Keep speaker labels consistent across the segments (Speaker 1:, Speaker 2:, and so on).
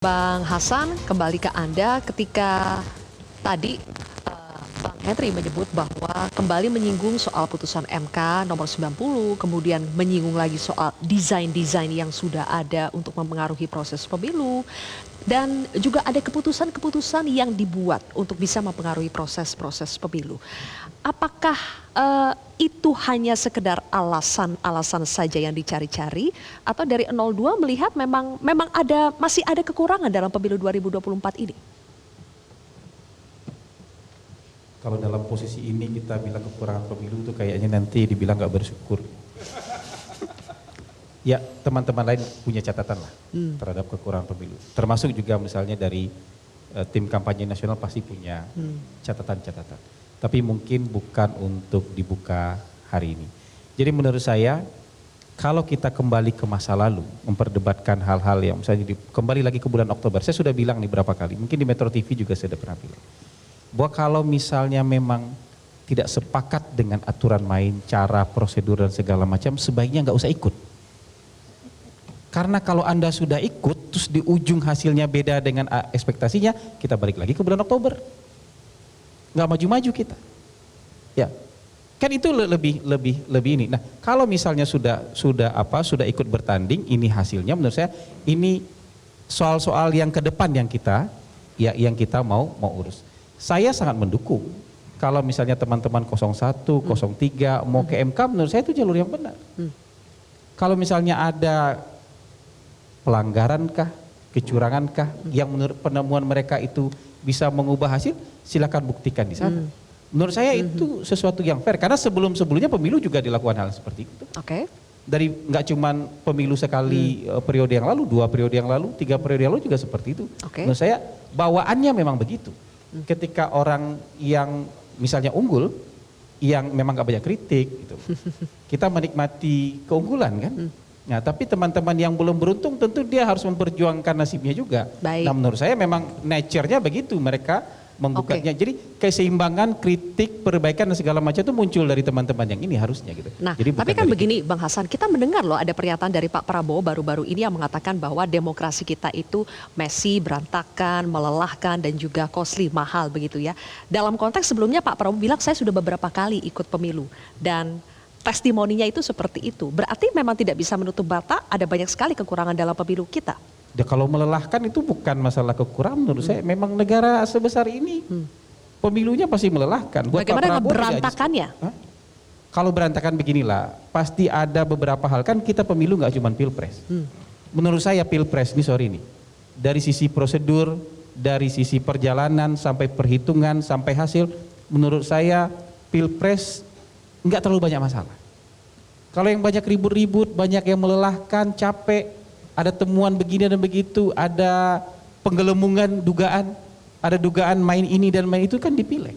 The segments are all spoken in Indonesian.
Speaker 1: Bang Hasan, kembali ke Anda ketika tadi Bang Henry menyebut bahwa kembali menyinggung soal putusan MK nomor 90, kemudian menyinggung lagi soal desain-desain yang sudah ada untuk mempengaruhi proses pemilu, dan juga ada keputusan-keputusan yang dibuat untuk bisa mempengaruhi proses-proses pemilu. Apakah itu hanya sekedar alasan-alasan saja yang dicari-cari, atau dari 02 melihat memang masih ada kekurangan dalam pemilu 2024 ini?
Speaker 2: Kalau dalam posisi ini kita bilang kekurangan pemilu itu kayaknya nanti dibilang nggak bersyukur. Ya, teman-teman lain punya catatan lah terhadap kekurangan pemilu. Termasuk juga misalnya dari tim kampanye nasional pasti punya catatan-catatan. Tapi mungkin bukan untuk dibuka hari ini. Jadi menurut saya, kalau kita kembali ke masa lalu, memperdebatkan hal-hal yang misalnya kembali lagi ke bulan Oktober, saya sudah bilang nih berapa kali, mungkin di Metro TV juga saya sudah pernah bilang, bahwa kalau misalnya memang tidak sepakat dengan aturan main, cara, prosedur dan segala macam, sebaiknya nggak usah ikut. Karena kalau Anda sudah ikut, terus di ujung hasilnya beda dengan ekspektasinya, kita balik lagi ke bulan Oktober. Nggak maju-maju kita. Ya, kan itu lebih ini. Nah, kalau misalnya sudah ikut bertanding, ini hasilnya menurut saya ini soal-soal yang ke depan yang kita mau urus. Saya sangat mendukung kalau misalnya teman-teman 01, 03 mau ke MK, menurut saya itu jalur yang benar. Kalau misalnya ada pelanggaran kecurangan yang menurut penemuan mereka itu bisa mengubah hasil, silakan buktikan di sana. Menurut saya itu sesuatu yang fair, karena sebelumnya pemilu juga dilakukan hal seperti itu.
Speaker 1: Oke.
Speaker 2: Dari nggak cuman pemilu sekali periode yang lalu, 2 periode yang lalu, 3 periode yang lalu juga seperti itu. Menurut saya bawaannya memang begitu. Ketika orang yang misalnya unggul, yang memang gak banyak kritik gitu, kita menikmati keunggulan kan. Nah, tapi teman-teman yang belum beruntung tentu dia harus memperjuangkan nasibnya juga.
Speaker 1: Baik.
Speaker 2: Nah, menurut saya memang nature-nya begitu, mereka membukanya. Jadi keseimbangan, kritik, perbaikan dan segala macam itu muncul dari teman-teman yang ini harusnya gitu.
Speaker 1: Nah,
Speaker 2: jadi
Speaker 1: tapi kan begini Bang Hasan, kita mendengar loh ada pernyataan dari Pak Prabowo baru-baru ini yang mengatakan bahwa demokrasi kita itu messy, berantakan, melelahkan dan juga costly, mahal begitu ya. Dalam konteks sebelumnya Pak Prabowo bilang saya sudah beberapa kali ikut pemilu dan testimoninya itu seperti itu. Berarti memang tidak bisa menutup mata ada banyak sekali kekurangan dalam pemilu kita.
Speaker 2: Ya, kalau melelahkan itu bukan masalah kekurangan menurut saya. Memang negara sebesar ini pemilunya pasti melelahkan. Buat
Speaker 1: bagaimana
Speaker 2: Pak Prabowo
Speaker 1: berantakannya?
Speaker 2: Kalau berantakan beginilah, pasti ada beberapa hal. Kan kita pemilu nggak cuma pilpres. Menurut saya pilpres ini dari sisi prosedur, dari sisi perjalanan sampai perhitungan sampai hasil, menurut saya pilpres nggak terlalu banyak masalah. Kalau yang banyak ribut-ribut, banyak yang melelahkan, capek, ada temuan begini dan begitu, ada penggelemungan dugaan, ada dugaan main ini dan main itu kan dipilih.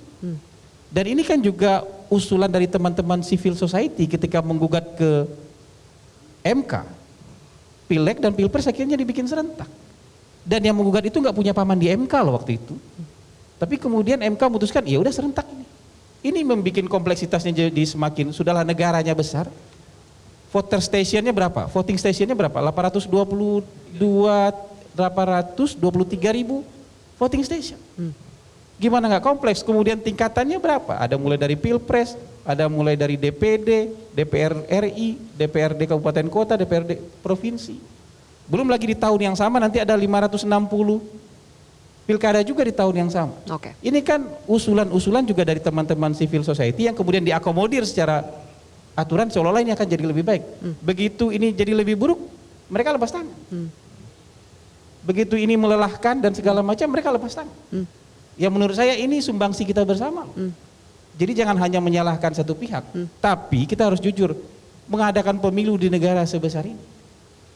Speaker 2: Dan ini kan juga usulan dari teman-teman civil society ketika menggugat ke MK. Pileg dan pilpres akhirnya dibikin serentak. Dan yang menggugat itu nggak punya paman di MK loh waktu itu. Tapi kemudian MK memutuskan ya udah serentak ini. Ini membuat kompleksitasnya jadi semakin, sudahlah negaranya besar. Voter stationnya berapa? Voting stationnya berapa? 823 ribu voting station. Gimana nggak kompleks? Kemudian tingkatannya berapa? Ada mulai dari pilpres, ada mulai dari DPD, DPR RI, DPRD kabupaten kota, DPRD provinsi. Belum lagi di tahun yang sama nanti ada 560 pilkada juga di tahun yang sama. Ini kan usulan-usulan juga dari teman-teman civil society yang kemudian diakomodir secara aturan seolah-olah ini akan jadi lebih baik. Begitu ini jadi lebih buruk, mereka lepas tangan. Begitu ini melelahkan dan segala macam, mereka lepas tangan. Ya menurut saya ini sumbangsi kita bersama. Jadi jangan hanya menyalahkan satu pihak, tapi kita harus jujur, mengadakan pemilu di negara sebesar ini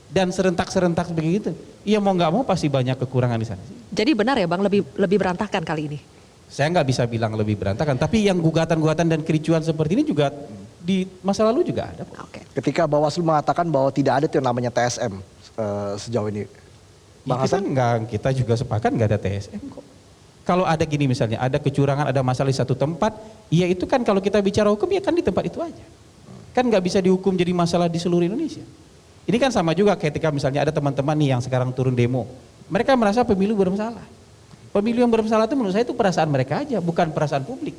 Speaker 2: dan serentak-serentak begitu, iya mau nggak mau pasti banyak kekurangan di sana.
Speaker 1: Jadi benar ya Bang, lebih berantakan kali ini?
Speaker 2: Saya nggak bisa bilang lebih berantakan, tapi yang gugatan-gugatan dan kericuan seperti ini juga di masa lalu juga ada.
Speaker 3: Ketika Bawaslu mengatakan bahwa tidak ada yang namanya TSM sejauh ini, Bang Hasan?
Speaker 2: Kita juga sepakat nggak ada TSM kok. Kalau ada gini misalnya, ada kecurangan, ada masalah di satu tempat, ya itu kan kalau kita bicara hukum ya kan di tempat itu aja. Kan nggak bisa dihukum jadi masalah di seluruh Indonesia. Ini kan sama juga ketika misalnya ada teman-teman nih yang sekarang turun demo, Mereka merasa pemilu bermasalah. Pemilu yang bermasalah itu menurut saya itu perasaan mereka aja, bukan perasaan publik.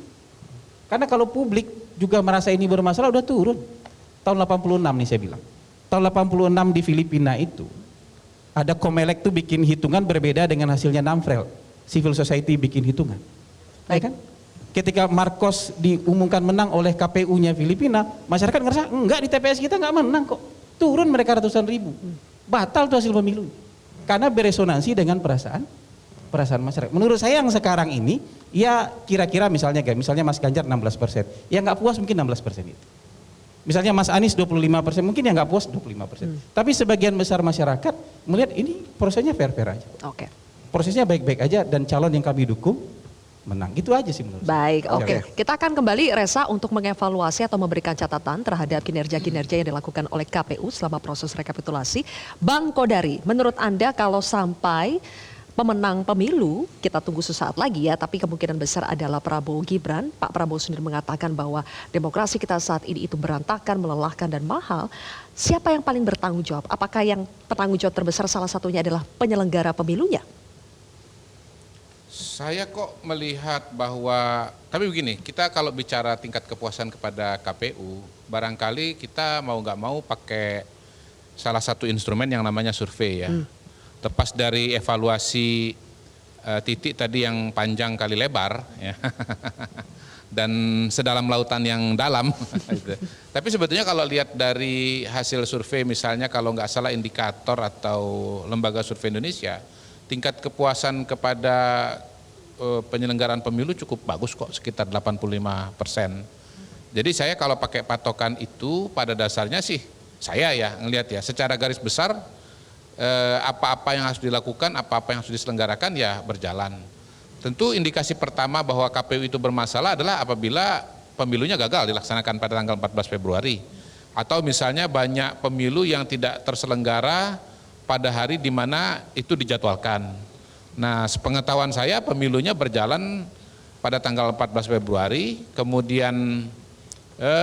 Speaker 2: Karena kalau publik juga merasa ini bermasalah udah turun. Tahun 86 nih saya bilang. Tahun 86 di Filipina itu ada Comelec tuh bikin hitungan berbeda dengan hasilnya Namfrel. Civil Society bikin hitungan. Ya kan? Ketika Marcos diumumkan menang oleh KPU-nya Filipina, masyarakat ngerasa enggak, di TPS kita enggak menang kok. Turun mereka ratusan ribu. Batal tuh hasil pemilu. Karena beresonansi dengan perasaan masyarakat. Menurut saya yang sekarang ini, ya kira-kira misalnya Mas Ganjar 16%, ya nggak puas mungkin 16% itu. Misalnya Mas Anies 25%, mungkin ya nggak puas 25%. Tapi sebagian besar masyarakat melihat ini prosesnya fair-fair aja.
Speaker 1: Oke.
Speaker 2: Prosesnya baik-baik aja dan calon yang kami dukung menang. Itu aja sih menurut saya.
Speaker 1: Baik, oke. Kita akan kembali Reza untuk mengevaluasi atau memberikan catatan terhadap kinerja-kinerja yang dilakukan oleh KPU selama proses rekapitulasi. Bang Kodari, menurut Anda kalau sampai pemenang pemilu, kita tunggu sesaat lagi ya, tapi kemungkinan besar adalah Prabowo Gibran. Pak Prabowo sendiri mengatakan bahwa demokrasi kita saat ini itu berantakan, melelahkan dan mahal. Siapa yang paling bertanggung jawab? Apakah yang bertanggung jawab terbesar salah satunya adalah penyelenggara pemilunya?
Speaker 4: Saya kok melihat bahwa, tapi begini, kita kalau bicara tingkat kepuasan kepada KPU, barangkali kita mau nggak mau pakai salah satu instrumen yang namanya survei ya. Terpas dari evaluasi titik tadi yang panjang kali lebar ya. Dan sedalam lautan yang dalam. Gitu. Tapi sebetulnya kalau lihat dari hasil survei misalnya kalau nggak salah indikator atau lembaga survei Indonesia, tingkat kepuasan kepada penyelenggaraan pemilu cukup bagus kok, sekitar 85%. Jadi saya kalau pakai patokan itu pada dasarnya sih, saya ya ngelihat ya secara garis besar apa-apa yang harus dilakukan, apa-apa yang harus diselenggarakan ya berjalan. Tentu indikasi pertama bahwa KPU itu bermasalah adalah apabila pemilunya gagal dilaksanakan pada tanggal 14 Februari. Atau misalnya banyak pemilu yang tidak terselenggara pada hari di mana itu dijadwalkan. Nah, sepengetahuan saya pemilunya berjalan pada tanggal 14 Februari, kemudian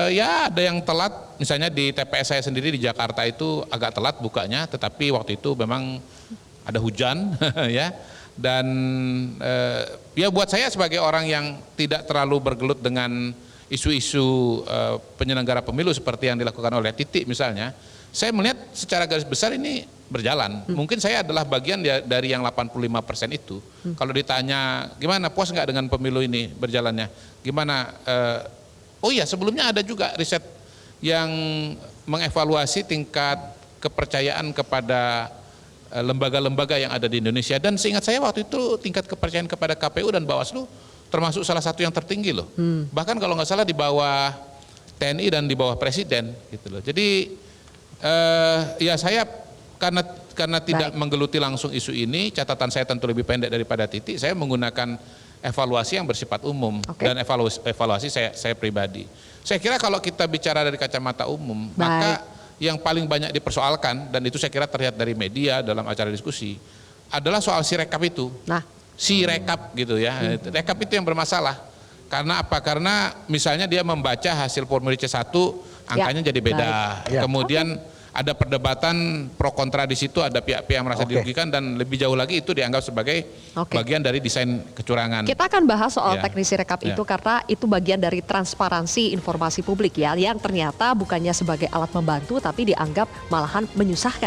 Speaker 4: ya ada yang telat, misalnya di TPS saya sendiri di Jakarta itu agak telat bukanya, tetapi waktu itu memang ada hujan ya. Dan ya buat saya sebagai orang yang tidak terlalu bergelut dengan isu-isu penyelenggara pemilu seperti yang dilakukan oleh Titik misalnya, saya melihat secara garis besar ini berjalan. Mungkin saya adalah bagian dari yang 85% itu. Kalau ditanya gimana, puas nggak dengan pemilu ini berjalannya? Gimana? Oh iya, sebelumnya ada juga riset yang mengevaluasi tingkat kepercayaan kepada lembaga-lembaga yang ada di Indonesia. Dan seingat saya waktu itu tingkat kepercayaan kepada KPU dan Bawaslu termasuk salah satu yang tertinggi loh. Bahkan kalau nggak salah di bawah TNI dan di bawah Presiden gitu loh. Jadi ya saya karena tidak menggeluti langsung isu ini, catatan saya tentu lebih pendek daripada Titik. Saya menggunakan evaluasi yang bersifat umum dan evaluasi saya pribadi. Saya kira kalau kita bicara dari kacamata umum, maka yang paling banyak dipersoalkan, dan itu saya kira terlihat dari media dalam acara diskusi, adalah soal sirekap itu. Sirekap gitu ya. Rekap itu yang bermasalah. Karena apa? Karena misalnya dia membaca hasil formulir C1, angkanya jadi beda. Kemudian ada perdebatan pro kontra di situ, ada pihak-pihak yang merasa dirugikan, dan lebih jauh lagi itu dianggap sebagai bagian dari desain kecurangan.
Speaker 1: Kita akan bahas soal teknis sirekap itu karena itu bagian dari transparansi informasi publik ya, yang ternyata bukannya sebagai alat membantu tapi dianggap malahan menyusahkan.